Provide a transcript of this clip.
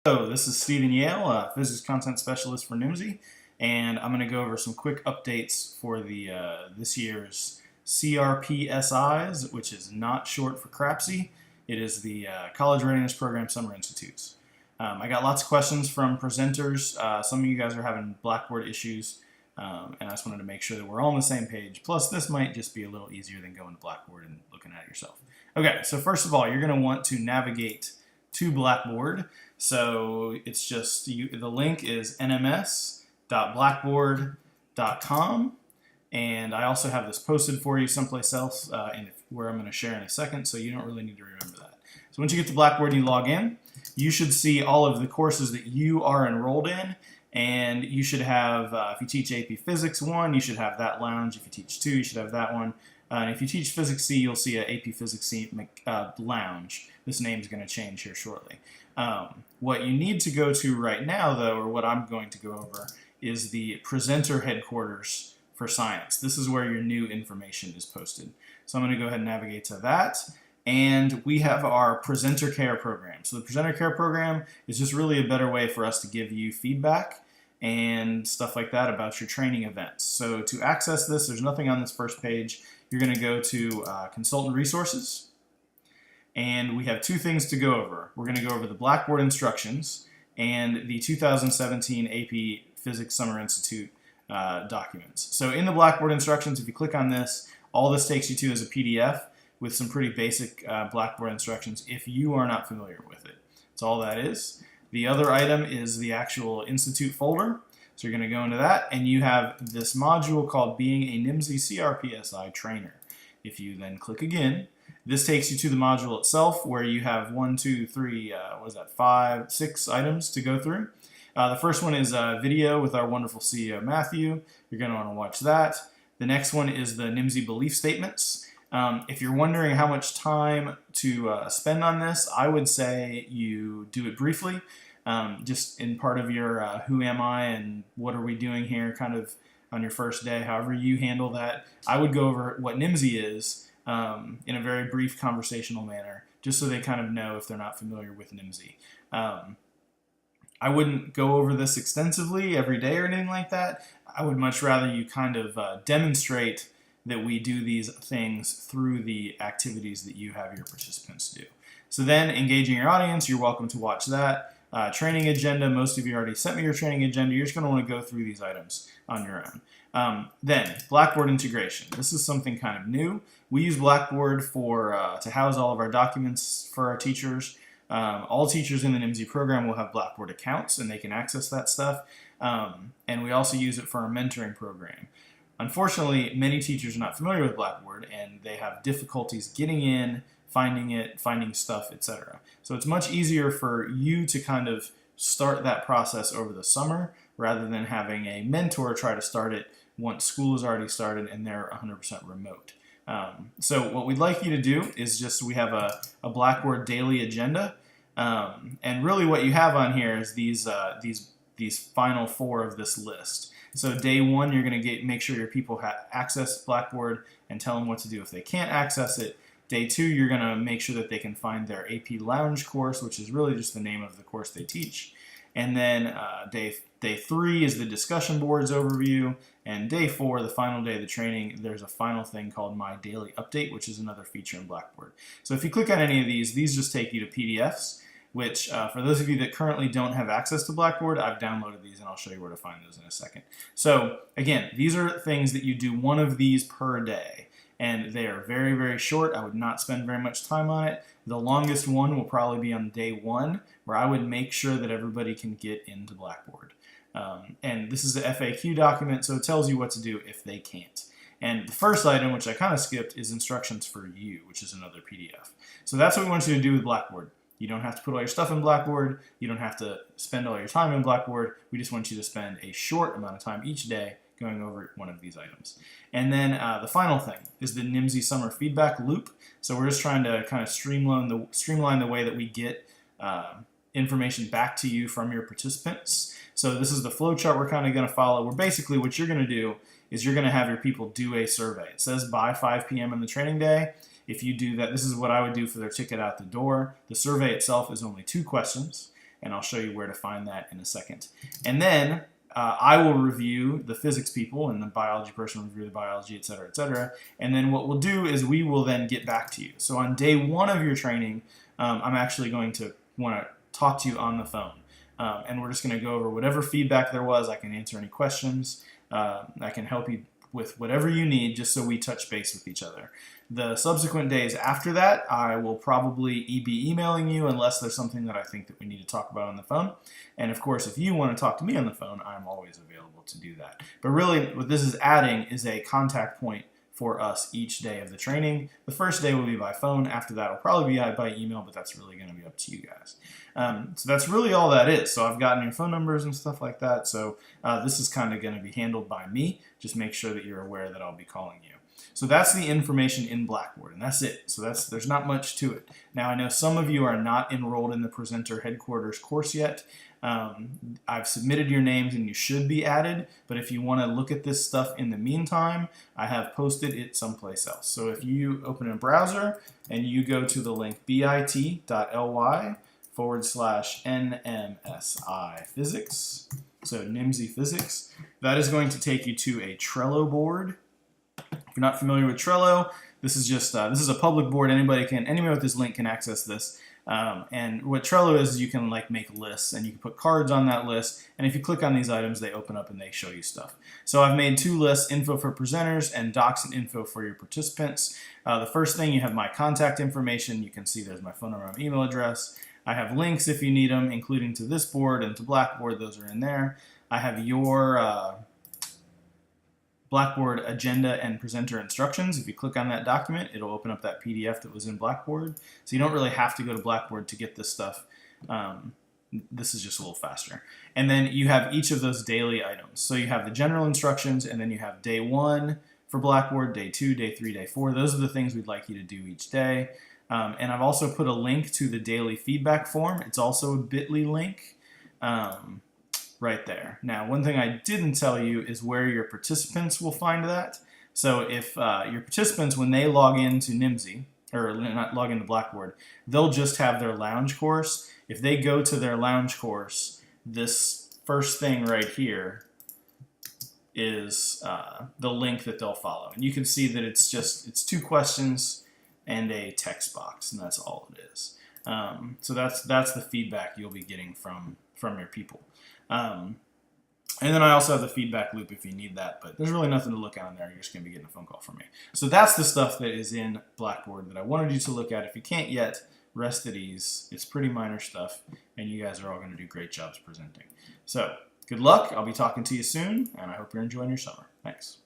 Hello, this is Stephen Yale, Physics Content Specialist for NIMSI, and I'm going to go over some quick updates for the this year's CRP SIs, which is not short for CRAPSI. It is the College Readiness Program Summer Institutes. I got lots of questions from presenters. Some of you guys are having Blackboard issues, and I just wanted to make sure that we're all on the same page. Plus, this might just be a little easier than going to Blackboard and looking at it yourself. Okay, so first of all, you're going to want to navigate to Blackboard. So it's just, the link is nms.blackboard.com, and I also have this posted for you someplace else where I'm going to share in a second, so you don't really need to remember that. So once you get to Blackboard and you log in, you should see all of the courses that you are enrolled in, and you should have, if you teach AP Physics 1, you should have that lounge. If you teach 2, you should have that one. And if you teach Physics C, you'll see an AP Physics C lounge. This name is going to change here shortly. What you need to go to right now, though, or what I'm going to go over, is the presenter headquarters for science. This is where your new information is posted. So I'm going to go ahead and navigate to that. And we have our presenter care program. So the presenter care program is just really a better way for us to give you feedback and stuff like that about your training events. So to access this, there's nothing on this first page. You're going to go to Consultant Resources. And we have two things to go over. We're going to go over the Blackboard instructions and the 2017 AP Physics Summer Institute documents. So in the Blackboard instructions, if you click on this, all this takes you to is a PDF with some pretty basic Blackboard instructions if you are not familiar with it. That's all that is. The other item is the actual Institute folder. So you're going to go into that, and you have this module called Being a NIMSI CRP SI Trainer. If you then click again, this takes you to the module itself where you have 6 items to go through. The first one is a video with our wonderful CEO, Matthew. You're going to want to watch that. The next one is the NIMSI belief statements. If you're wondering how much time to spend on this, I would say you do it briefly, just in part of your who am I and what are we doing here kind of on your first day, however you handle that. I would go over what NIMSI is in a very brief conversational manner, just so they kind of know if they're not familiar with NIMSI. I wouldn't go over this extensively every day or anything like that. I would much rather you kind of demonstrate that we do these things through the activities that you have your participants do. So then, engaging your audience, you're welcome to watch that. Training agenda, most of you already sent me your training agenda. You're just going to want to go through these items on your own. Then, Blackboard integration. This is something kind of new. We use Blackboard to house all of our documents for our teachers. All teachers in the NIMSI program will have Blackboard accounts, and they can access that stuff. And we also use it for our mentoring program. Unfortunately, many teachers are not familiar with Blackboard, and they have difficulties getting in, finding it, finding stuff, etc. So it's much easier for you to kind of start that process over the summer rather than having a mentor try to start it once school is already started and they're 100% remote. So what we'd like you to do is we have a Blackboard daily agenda, and really what you have on here is these final 4 of this list. So day 1, you're going to make sure your people have access Blackboard and tell them what to do if they can't access it. Day 2, you're going to make sure that they can find their AP Lounge course, which is really just the name of the course they teach. And then day 3 is the discussion boards overview. And day 4, the final day of the training, there's a final thing called My Daily Update, which is another feature in Blackboard. So if you click on any of these just take you to PDFs, which for those of you that currently don't have access to Blackboard, I've downloaded these and I'll show you where to find those in a second. So again, these are things that you do one of these per day. And they are very, very short. I would not spend very much time on it. The longest one will probably be on day 1, where I would make sure that everybody can get into Blackboard. And this is the FAQ document, so it tells you what to do if they can't. And the first item, which I kind of skipped, is instructions for you, which is another PDF. So that's what we want you to do with Blackboard. You don't have to put all your stuff in Blackboard. You don't have to spend all your time in Blackboard. We just want you to spend a short amount of time each day going over one of these items. And then the final thing is the NIMSI Summer Feedback Loop. So we're just trying to kind of streamline the way that we get information back to you from your participants. So this is the flow chart we're kind of going to follow. Where basically what you're going to do is you're going to have your people do a survey. It says by 5 p.m. on the training day. If you do that, this is what I would do for their ticket out the door. The survey itself is only 2 questions. and I'll show you where to find that in a second. And then I will review the physics people, and the biology person will review the biology, et cetera, et cetera. And then what we'll do is we will then get back to you. So on day 1 of your training, I'm actually going to want to talk to you on the phone. And we're just going to go over whatever feedback there was. I can answer any questions. I can help you with whatever you need, just so we touch base with each other. The subsequent days after that, I will probably be emailing you unless there's something that I think that we need to talk about on the phone. And of course, if you want to talk to me on the phone, I'm always available to do that. But really, what this is adding is a contact point for us each day of the training. The first day will be by phone. After that, will probably be by email, but that's really going to be up to you guys. So that's really all that is. So I've gotten your phone numbers and stuff like that. So this is kind of going to be handled by me. Just make sure that you're aware that I'll be calling you. So that's the information in Blackboard, and that's it. So there's not much to it. Now, I know some of you are not enrolled in the Presenter Headquarters course yet. I've submitted your names and you should be added, but if you want to look at this stuff in the meantime, I have posted it someplace else. So if you open a browser and you go to the link bit.ly/NMSI physics, so NIMSI physics, that is going to take you to a Trello board. If you're not familiar with Trello, this is just this is a public board. Anybody with this link can access this. And what Trello is you can like make lists, and you can put cards on that list, and if you click on these items, they open up and they show you stuff. So I've made 2 lists, info for presenters and docs and info for your participants. The first thing, you have my contact information. You can see there's my phone number and email address. I have links if you need them, including to this board and to Blackboard. Those are in there. I have your Blackboard agenda and presenter instructions. If you click on that document, it'll open up that PDF that was in Blackboard. So you don't really have to go to Blackboard to get this stuff. This is just a little faster. And then you have each of those daily items. So you have the general instructions, and then you have day 1 for Blackboard, day 2, day 3, day 4. Those are the things we'd like you to do each day. And I've also put a link to the daily feedback form. It's also a bit.ly link. Right there. Now, one thing I didn't tell you is where your participants will find that. So if your participants, when they log into NIMSI, or not log into Blackboard, they'll just have their lounge course. If they go to their lounge course, this first thing right here is the link that they'll follow. And you can see that it's 2 questions and a text box, and that's all it is. So that's the feedback you'll be getting from your people. And then I also have the feedback loop if you need that, but there's really nothing to look at in there. You're just going to be getting a phone call from me. So that's the stuff that is in Blackboard that I wanted you to look at. If you can't yet, rest at ease. It's pretty minor stuff, and you guys are all going to do great jobs presenting. So good luck. I'll be talking to you soon, and I hope you're enjoying your summer. Thanks.